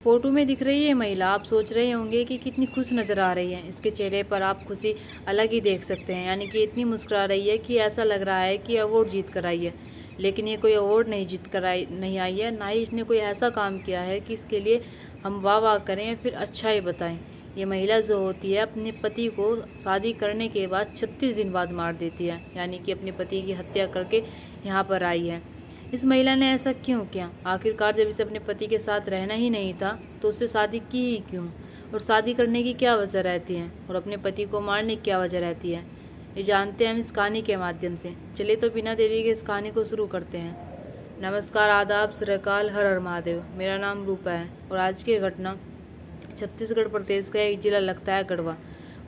Photo में दिख रही है महिला, आप सोच रहे होंगे कि कितनी खुश नज़र आ रही है। इसके चेहरे पर आप खुशी अलग ही देख सकते हैं, यानी कि इतनी मुस्कुरा रही है कि ऐसा लग रहा है कि अवार्ड जीत कर आई है। लेकिन ये कोई अवार्ड नहीं आई है, ना ही इसने कोई ऐसा काम किया है कि इसके लिए हम वाह वाह करें या फिर अच्छा ही बताएं। ये महिला जो होती है अपने पति को शादी करने के बाद 36 दिन बाद मार देती है, यानी कि अपने पति की हत्या करके यहाँ पर आई है। इस महिला ने ऐसा क्यों किया? आखिरकार जब इसे अपने पति के साथ रहना ही नहीं था तो उससे शादी की ही क्यों? और शादी करने की क्या वजह रहती है और अपने पति को मारने की क्या वजह रहती है, ये जानते हैं हम इस कहानी के माध्यम से। चलिए तो बिना देरी के इस कहानी को शुरू करते हैं। नमस्कार, आदाब, सत श्री अकाल, हर हर महादेव। मेरा नाम रूपा है और आज की घटना छत्तीसगढ़ प्रदेश का एक जिला लगता है गढ़वा,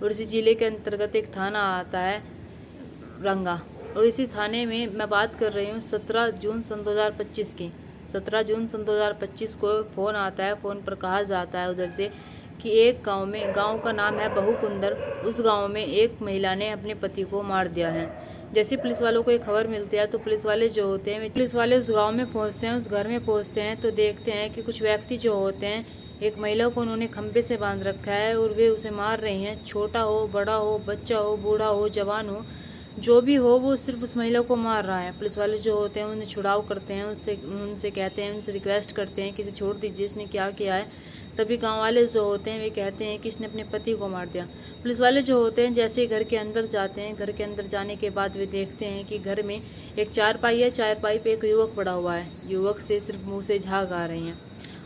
और इसी जिले के अंतर्गत एक थाना आता है रंगा। और इसी थाने में मैं बात कर रही हूँ 17 जून सन 2025 की। 17 जून सन 2025 को फ़ोन आता है। फ़ोन पर कहा जाता है उधर से कि एक गांव का नाम है बहुकुंदर, उस गांव में एक महिला ने अपने पति को मार दिया है। जैसे पुलिस वालों को एक खबर मिलती है तो पुलिस वाले जो होते हैं, पुलिस वाले उस गाँव में पहुँचते हैं, उस घर में पहुँचते हैं तो देखते हैं कि कुछ व्यक्ति जो होते हैं, एक महिला को उन्होंने खंबे से बांध रखा है और वे उसे मार रहे हैं। छोटा हो, बड़ा हो, बच्चा हो, बूढ़ा हो, जवान हो, जो भी हो, वो सिर्फ उस महिला को मार रहा है। पुलिस वाले जो होते हैं उन्हें छुड़ाव करते हैं, उनसे कहते हैं, उनसे रिक्वेस्ट करते हैं कि इसे छोड़ दीजिए, इसने क्या किया है। तभी गांव वाले जो होते हैं वे कहते हैं कि इसने अपने पति को मार दिया। पुलिस वाले जो होते हैं जैसे ही घर के अंदर जाते हैं, घर के अंदर जाने के बाद वे देखते हैं कि घर में एक चारपाई है, चारपाई पे एक युवक पड़ा हुआ है। युवक से सिर्फ मुँह से झाग आ रही हैं।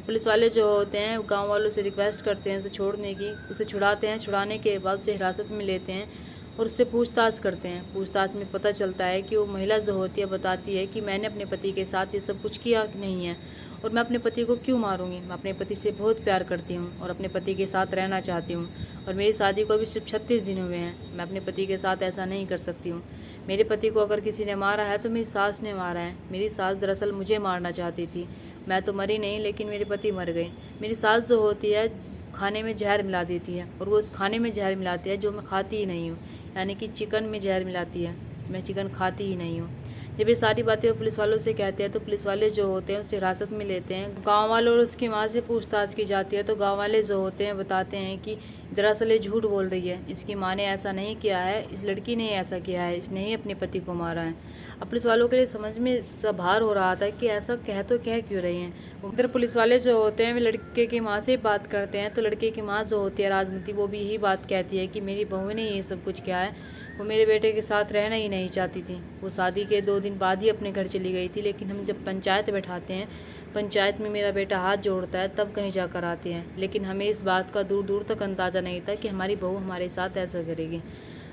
पुलिस वाले जो होते हैं गांव वालों से रिक्वेस्ट करते हैं उसे छोड़ने की, उसे छुड़ाते हैं। छुड़ाने के बाद उसे हिरासत में लेते हैं और उससे पूछताछ करते हैं। पूछताछ में पता चलता है कि वो महिला जो होती है बताती है कि मैंने अपने पति के साथ ये सब कुछ किया नहीं है और मैं अपने पति को क्यों मारूंगी। मैं अपने पति से बहुत प्यार करती हूँ और अपने पति के साथ रहना चाहती हूँ, और मेरी शादी को अभी सिर्फ 36 दिन हुए हैं। मैं अपने पति के साथ ऐसा नहीं कर सकती हूँ। मेरे पति को अगर किसी ने मारा है तो मेरी सास ने मारा है। मेरी सास दरअसल मुझे मारना चाहती थी। मैं तो मरी नहीं, लेकिन मेरे पति मर गए। मेरी सास जो होती है खाने में जहर मिला देती है, और वो उस खाने में जहर मिलाती है जो मैं खाती ही नहीं हूँ, यानी कि चिकन में जहर मिलाती है। मैं चिकन खाती ही नहीं हूँ। जब ये सारी बातें वो पुलिस वालों से कहते हैं तो पुलिस वाले जो होते हैं उसे हिरासत में लेते हैं। गांव वालों और उसकी माँ से पूछताछ की जाती है तो गांव वाले जो होते हैं बताते हैं कि दरअसल ये झूठ बोल रही है, इसकी माँ ने ऐसा नहीं किया है, इस लड़की ने ऐसा किया है, इसने ही अपने पति को मारा है। अब पुलिस वालों के लिए समझ में सवाल हो रहा था कि ऐसा कह क्यों रही हैं। उधर पुलिस वाले जो होते हैं वे लड़के की माँ से बात करते हैं तो लड़के की माँ जो होती है राजमती, वो भी यही बात कहती है कि मेरी बहू ने ये सब कुछ किया है, वो मेरे बेटे के साथ रहना ही नहीं चाहती थी। वो शादी के 2 दिन बाद ही अपने घर चली गई थी, लेकिन हम जब पंचायत बैठाते हैं, पंचायत में मेरा बेटा हाथ जोड़ता है तब कहीं जाकर आते हैं। लेकिन हमें इस बात का दूर दूर तक अंदाज़ा नहीं था कि हमारी बहू हमारे साथ ऐसा करेगी।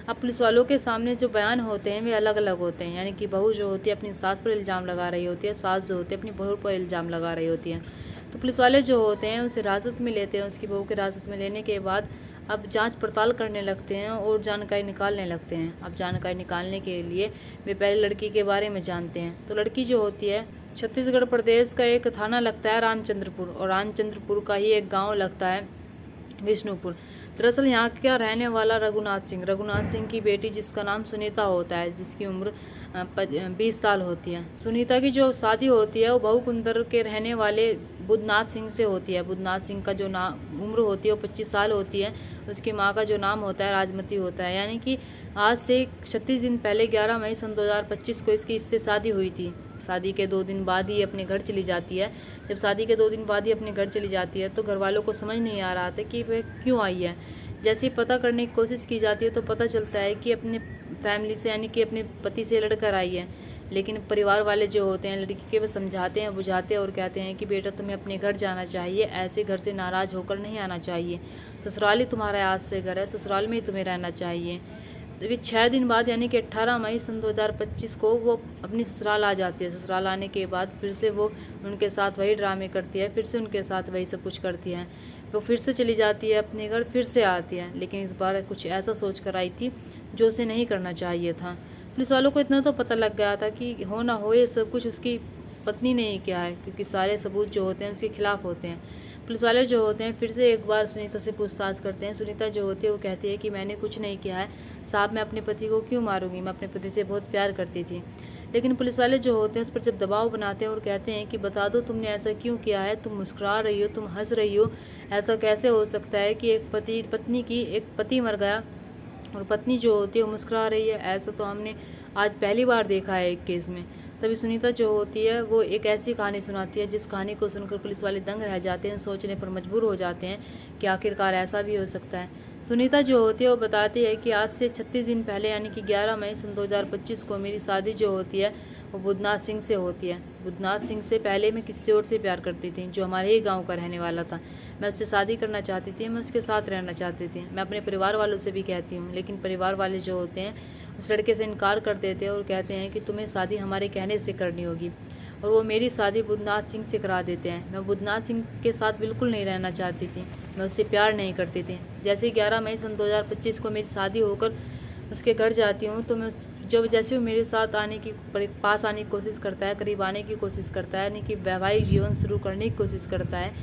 अब पुलिस वालों के सामने जो बयान होते हैं वे अलग अलग होते हैं, यानी कि बहू जो होती है अपनी सास पर इल्ज़ाम लगा रही होती है, सास जो होती है अपनी बहू पर इल्ज़ाम लगा रही होती है। तो पुलिस वाले जो होते हैं उसे हिरासत में लेते हैं। उसकी बहू की हिरासत में लेने के बाद अब जांच पड़ताल करने लगते हैं और जानकारी निकालने लगते हैं। अब जानकारी निकालने के लिए वे पहले लड़की के बारे में जानते हैं। तो लड़की जो होती है छत्तीसगढ़ प्रदेश का एक थाना लगता है रामचंद्रपुर, और रामचंद्रपुर का ही एक गाँव लगता है विष्णुपुर। दरअसल यहाँ का रहने वाला रघुनाथ सिंह की बेटी जिसका नाम सुनीता होता है, जिसकी उम्र 20 साल होती है। सुनीता की जो शादी होती है वो बहुकुंदर के रहने वाले बुद्धनाथ सिंह से होती है। बुद्धनाथ सिंह का जो उम्र होती है वो 25 साल होती है। उसकी माँ का जो नाम होता है राजमती होता है। यानी कि आज से 36 दिन पहले 11 मई सन 2025 को इससे शादी हुई थी। शादी के 2 दिन बाद ही अपने घर चली जाती है। जब शादी के 2 दिन बाद ही अपने घर चली जाती है तो घर वालों को समझ नहीं आ रहा था कि वह क्यों आई है। जैसे ही पता करने की कोशिश की जाती है तो पता चलता है कि अपने फैमिली से, यानी कि अपने पति से लड़कर आई है। लेकिन परिवार वाले जो होते हैं लड़की के वो समझाते हैं, बुझाते हैं और कहते हैं कि बेटा तुम्हें अपने घर जाना चाहिए, ऐसे घर से नाराज़ होकर नहीं आना चाहिए। ससुराल ही तुम्हारा आज से घर है, ससुराल में ही तुम्हें रहना चाहिए। अभी 6 दिन बाद यानी कि 18 मई सन 2025 को वो अपनी ससुराल आ जाती है। ससुराल आने के बाद फिर से वो उनके साथ वही ड्रामे करती है, फिर से उनके साथ वही सब कुछ करती है। वो फिर से चली जाती है अपने घर, फिर से आती है, लेकिन इस बार कुछ ऐसा सोच कर आई थी जो उसे नहीं करना चाहिए था। पुलिस वालों को इतना तो पता लग गया था कि हो ना हो ये सब कुछ उसकी पत्नी ने ही किया है, क्योंकि सारे सबूत जो होते हैं उसके खिलाफ होते हैं। पुलिस वाले जो होते हैं फिर से एक बार सुनीता से पूछताछ करते हैं। सुनीता जो होती है वो कहती है कि मैंने कुछ नहीं किया है साहब, मैं अपने पति को क्यों मारूंगी, मैं अपने पति से बहुत प्यार करती थी। लेकिन पुलिस वाले जो होते हैं उस पर जब दबाव बनाते हैं और कहते हैं कि बता दो तुमने ऐसा क्यों किया है, तुम मुस्कुरा रही हो, तुम हंस रही हो, ऐसा कैसे हो सकता है कि एक पति मर गया और पत्नी जो होती है वो मुस्कुरा रही है, ऐसा तो हमने आज पहली बार देखा है एक केस में। तभी सुनीता जो होती है वो एक ऐसी कहानी सुनाती है जिस कहानी को सुनकर पुलिस वाले दंग रह जाते हैं, सोचने पर मजबूर हो जाते हैं कि आखिरकार ऐसा भी हो सकता है। सुनीता जो होती है वो बताती है कि आज से 36 दिन पहले यानी कि 11 मई सन 2025 को मेरी शादी जो होती है वो बुधनाथ सिंह से होती है। बुधनाथ सिंह से पहले मैं किसी और से प्यार करती थी जो हमारे ही गांव का रहने वाला था। मैं उससे शादी करना चाहती थी, मैं उसके साथ रहना चाहती थी। मैं अपने परिवार वालों से भी कहती हूँ, लेकिन परिवार वाले जो होते हैं उस लड़के से इनकार कर देते हैं और कहते हैं कि तुम्हें शादी हमारे कहने से करनी होगी, और वो मेरी शादी बुधनाथ सिंह से करा देते हैं। मैं बुधनाथ सिंह के साथ बिल्कुल नहीं रहना चाहती थी, मैं उससे प्यार नहीं करती थी। जैसे 11 मई सन 2025 को मेरी शादी होकर उसके घर जाती हूँ तो मैं जब जैसे वो मेरे साथ पास आने की कोशिश करता है, करीब आने की कोशिश करता है, यानी कि वैवाहिक जीवन शुरू करने की कोशिश करता है,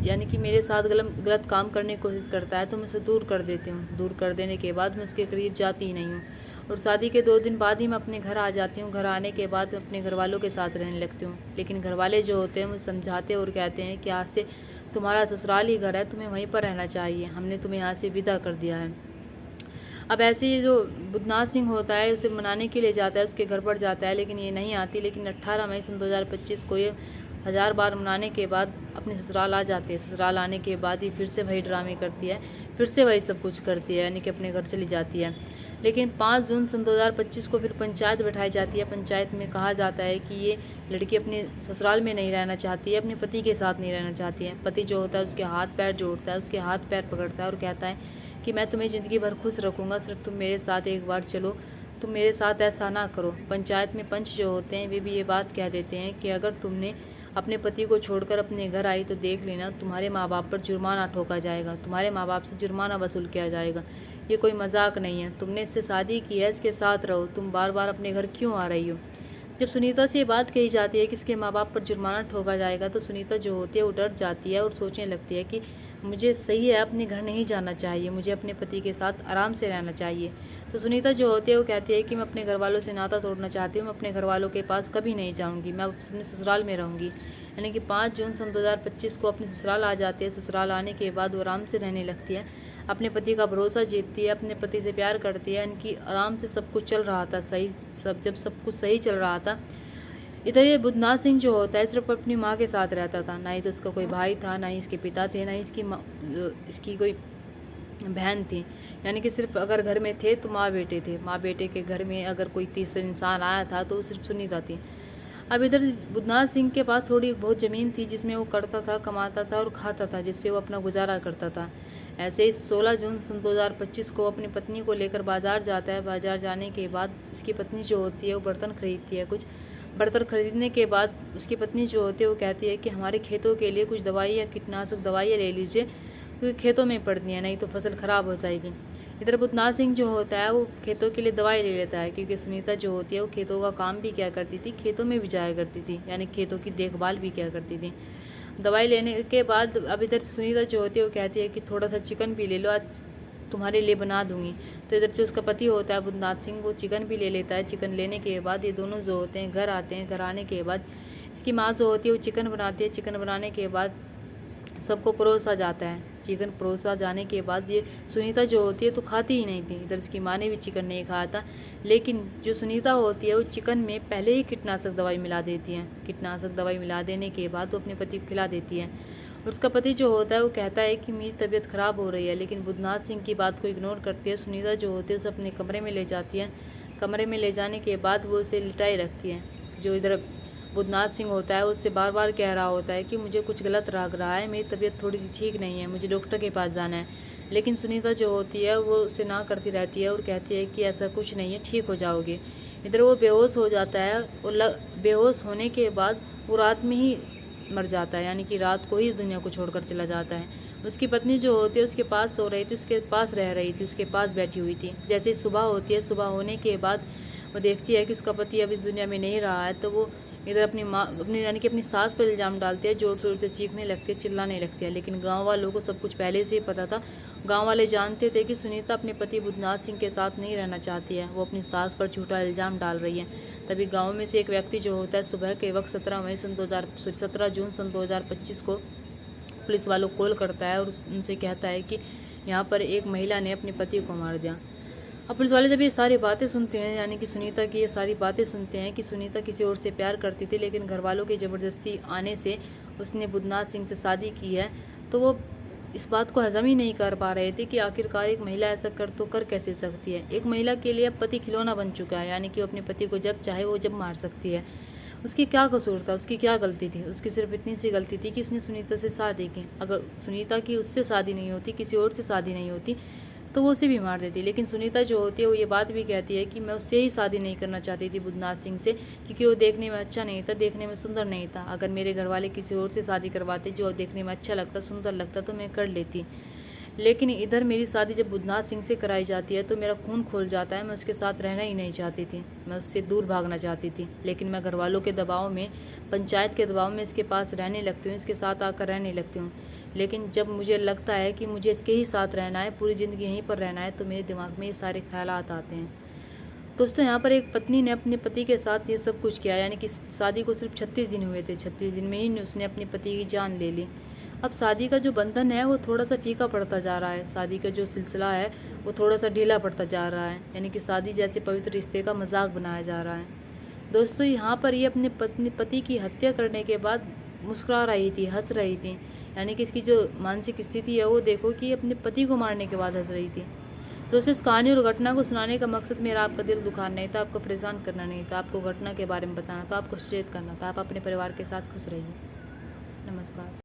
यानी कि मेरे साथ गलत काम करने की कोशिश करता है, तो मैं उसे दूर कर देती हूँ। दूर कर देने के बाद मैं उसके करीब जाती ही नहीं हूँ और शादी के 2 दिन बाद ही मैं अपने घर आ जाती हूँ। घर आने के बाद मैं अपने घर वालों के साथ रहने लगती हूँ, लेकिन घर वाले जो होते हैं वो समझाते और कहते हैं कि आज से तुम्हारा ससुराल ही घर है, तुम्हें वहीं पर रहना चाहिए, हमने तुम्हें यहाँ से विदा कर दिया है। अब ऐसे ही जो बुधनाथ सिंह होता है उसे मनाने के लिए जाता है, उसके घर पर जाता है, लेकिन ये नहीं आती। लेकिन 18 मई सन 2025 को ये 1000 बार मनाने के बाद अपने ससुराल आ जाती है। ससुराल आने के बाद ही फिर से वही ड्रामे करती है, फिर से वही सब कुछ करती है, यानी कि अपने घर चली जाती है। लेकिन 5 जून सन 2025 को फिर पंचायत बैठाई जाती है। पंचायत में कहा जाता है कि ये लड़की अपने ससुराल में नहीं रहना चाहती है, अपने पति के साथ नहीं रहना चाहती है। पति जो होता है उसके हाथ पैर जोड़ता है, उसके हाथ पैर पकड़ता है और कहता है कि मैं तुम्हें ज़िंदगी भर खुश रखूँगा, सिर्फ तुम मेरे साथ एक बार चलो, तुम मेरे साथ ऐसा ना करो। पंचायत में पंच जो होते हैं वे भी ये बात कह देते हैं कि अगर तुमने अपने पति को छोड़कर अपने घर आई तो देख लेना तुम्हारे माँ बाप पर जुर्माना ठोका जाएगा, तुम्हारे माँ बाप से जुर्माना वसूल किया जाएगा। ये कोई मजाक नहीं है, तुमने इससे शादी की है, इसके साथ रहो, तुम बार बार अपने घर क्यों आ रही हो। जब सुनीता से ये बात कही जाती है कि इसके माँ बाप पर जुर्माना ठोका जाएगा तो सुनीता जो होती है वो डर जाती है और सोचने लगती है कि मुझे सही है अपने घर नहीं जाना चाहिए, मुझे अपने पति के साथ आराम से रहना चाहिए। तो सुनीता जो होती है वो कहती है कि मैं अपने घर वालों से नाता तोड़ना चाहती हूँ, मैं अपने घर वालों के पास कभी नहीं जाऊँगी, मैं अपने ससुराल में रहूँगी। यानी कि 5 जून सन 2025 को अपने ससुराल आ जाती है। ससुराल आने के बाद वो आराम से रहने लगती है, अपने पति का भरोसा जीतती है, अपने पति से प्यार करती है। इनकी आराम से सब कुछ चल रहा था सही, जब सब कुछ सही चल रहा था, इधर ये बुधनाथ सिंह जो होता है सिर्फ अपनी माँ के साथ रहता था। ना ही तो उसका कोई भाई था, ना ही इसके पिता थे, ना ही इसकी कोई बहन थी। यानी कि सिर्फ अगर घर में थे तो माँ बेटे थे, माँ बेटे के घर में अगर कोई तीसरा इंसान आया था तो वो सिर्फ सुनीता थी। अब इधर बुधनाथ सिंह के पास थोड़ी बहुत ज़मीन थी जिसमें वो करता था, कमाता था और खाता था, जिससे वो अपना गुजारा करता था। ऐसे ही 16 जून सन 2025 को अपनी पत्नी को लेकर बाज़ार जाता है। बाज़ार जाने के बाद उसकी पत्नी जो होती है वो बर्तन खरीदती है। कुछ बर्तन खरीदने के बाद उसकी पत्नी जो होती है वो कहती है कि हमारे खेतों के लिए कुछ दवाई या कीटनाशक दवाइयाँ ले लीजिए, क्योंकि खेतों में पड़ती हैं, नहीं तो फसल ख़राब हो जाएगी। इधर बुधनाथ सिंह जो होता है वो खेतों के लिए दवाई ले लेता है, क्योंकि सुनीता जो होती है वो खेतों का काम भी क्या करती थी, खेतों में भी जाया करती थी, यानी खेतों की देखभाल भी क्या करती थी। दवाई लेने के बाद अब इधर सुनीता जो होती है वो कहती है कि थोड़ा सा चिकन भी ले लो, आज तुम्हारे लिए बना दूंगी। तो इधर जो उसका पति होता है बुधनाथ सिंह वो चिकन भी ले लेता है। चिकन लेने के बाद ये दोनों जो होते हैं घर आते हैं। घर आने के बाद इसकी माँ जो होती है वो चिकन बनाती है। चिकन बनाने के बाद सबको परोसा जाता है। चिकन परोसा जाने के बाद ये सुनीता जो होती है तो खाती ही नहीं थी। इधर इसकी माँ ने भी चिकन नहीं खाया था, लेकिन जो सुनीता होती है वो चिकन में पहले ही कीटनाशक दवाई मिला देती है। कीटनाशक दवाई मिला देने के बाद वो अपने पति को खिला देती है। और उसका पति जो होता है वो कहता है कि मेरी तबीयत ख़राब हो रही है, लेकिन बुधनाथ सिंह की बात को इग्नोर करती है। सुनीता जो होती है उसे अपने कमरे में ले जाती है। कमरे में ले जाने के बाद वो उसे लिटाई रखती है। जो इधर बुधनाथ सिंह होता है उससे बार बार कह रहा होता है कि मुझे कुछ गलत लग रहा है, मेरी तबीयत थोड़ी सी ठीक नहीं है, मुझे डॉक्टर के पास जाना है। लेकिन सुनीता जो होती है वो उससे ना करती रहती है और कहती है कि ऐसा कुछ नहीं है, ठीक हो जाओगे। इधर वो बेहोश हो जाता है और बेहोश होने के बाद वो रात में ही मर जाता है, यानी कि रात को ही इस दुनिया को छोड़कर चला जाता है। उसकी पत्नी जो होती है उसके पास सो रही थी, उसके पास रह रही थी, उसके पास बैठी हुई थी। जैसे ही सुबह होती है, सुबह होने के बाद वो देखती है कि उसका पति अब इस दुनिया में नहीं रहा है, तो वो इधर अपनी यानी कि अपनी सास पर इल्ज़ाम डालती है, जोर जोर से चीखने लगती है, चिल्लाने लगती है। लेकिन गांव वालों को सब कुछ पहले से ही पता था। गांव वाले जानते थे कि सुनीता अपने पति बुधनाथ सिंह के साथ नहीं रहना चाहती है, वो अपनी सास पर झूठा इल्ज़ाम डाल रही है। तभी गांव में से एक व्यक्ति जो होता है सुबह के वक्त 17 जून सन 2025 को पुलिस वालों को कॉल करता है और उनसे कहता है कि यहाँ पर एक महिला ने अपने पति को मार दिया। अब पुलिस वाले जब ये सारी बातें सुनते हैं, यानी कि सुनीता की ये सारी बातें सुनते हैं कि सुनीता किसी और से प्यार करती थी, लेकिन घर वालों की ज़बरदस्ती आने से उसने बुधनाथ सिंह से शादी की है, तो वो इस बात को हजम ही नहीं कर पा रहे थे कि आखिरकार एक महिला ऐसा कर कैसे सकती है। एक महिला के लिए अब पति खिलौना बन चुका है, यानी कि वो अपने पति को जब चाहे वो जब मार सकती है। उसकी क्या कसूर था, उसकी क्या गलती थी? उसकी सिर्फ इतनी सी गलती थी कि उसने सुनीता से शादी की। अगर सुनीता की उससे शादी नहीं होती, किसी और से शादी नहीं होती, तो वो उसे भी मार देती। लेकिन सुनीता जो होती है वो ये बात भी कहती है कि मैं उससे ही शादी नहीं करना चाहती थी, बुधनाथ सिंह से, क्योंकि वो देखने में अच्छा नहीं था, देखने में सुंदर नहीं था। अगर मेरे घर वाले किसी और से शादी करवाते जो देखने में अच्छा लगता, सुंदर लगता, तो मैं कर लेती। लेकिन इधर मेरी शादी जब बुधनाथ सिंह से कराई जाती है तो मेरा खून खोल जाता है। मैं उसके साथ रहना ही नहीं चाहती थी, मैं उससे दूर भागना चाहती थी। लेकिन मैं घर वालों के दबाव में, पंचायत के दबाव में इसके पास रहने लगती हूँ, इसके साथ आकर रहने लगती हूँ। लेकिन जब मुझे लगता है कि मुझे इसके ही साथ रहना है, पूरी ज़िंदगी यहीं पर रहना है, तो मेरे दिमाग में ये सारे ख्यालात आते हैं। दोस्तों, यहाँ पर एक पत्नी ने अपने पति के साथ ये सब कुछ किया, यानी कि शादी को सिर्फ 36 दिन हुए थे, 36 दिन में ही उसने अपने पति की जान ले ली। अब शादी का जो बंधन है वो थोड़ा सा फीका पड़ता जा रहा है, शादी का जो सिलसिला है वो थोड़ा सा ढीला पड़ता जा रहा है, यानी कि शादी जैसे पवित्र रिश्ते का मजाक बनाया जा रहा है। दोस्तों, यहाँ पर ये अपने पति की हत्या करने के बाद मुस्कुरा रही थी, हंस रही थी, यानी कि इसकी जो मानसिक स्थिति है वो देखो कि अपने पति को मारने के बाद हंस रही थी। दोस्तों, इस कहानी और घटना को सुनाने का मकसद मेरा आपका दिल दुखाना नहीं था, आपको परेशान करना नहीं था, आपको घटना के बारे में बताना था, आपको सचेत करना था। आप अपने परिवार के साथ खुश रहिए। नमस्कार।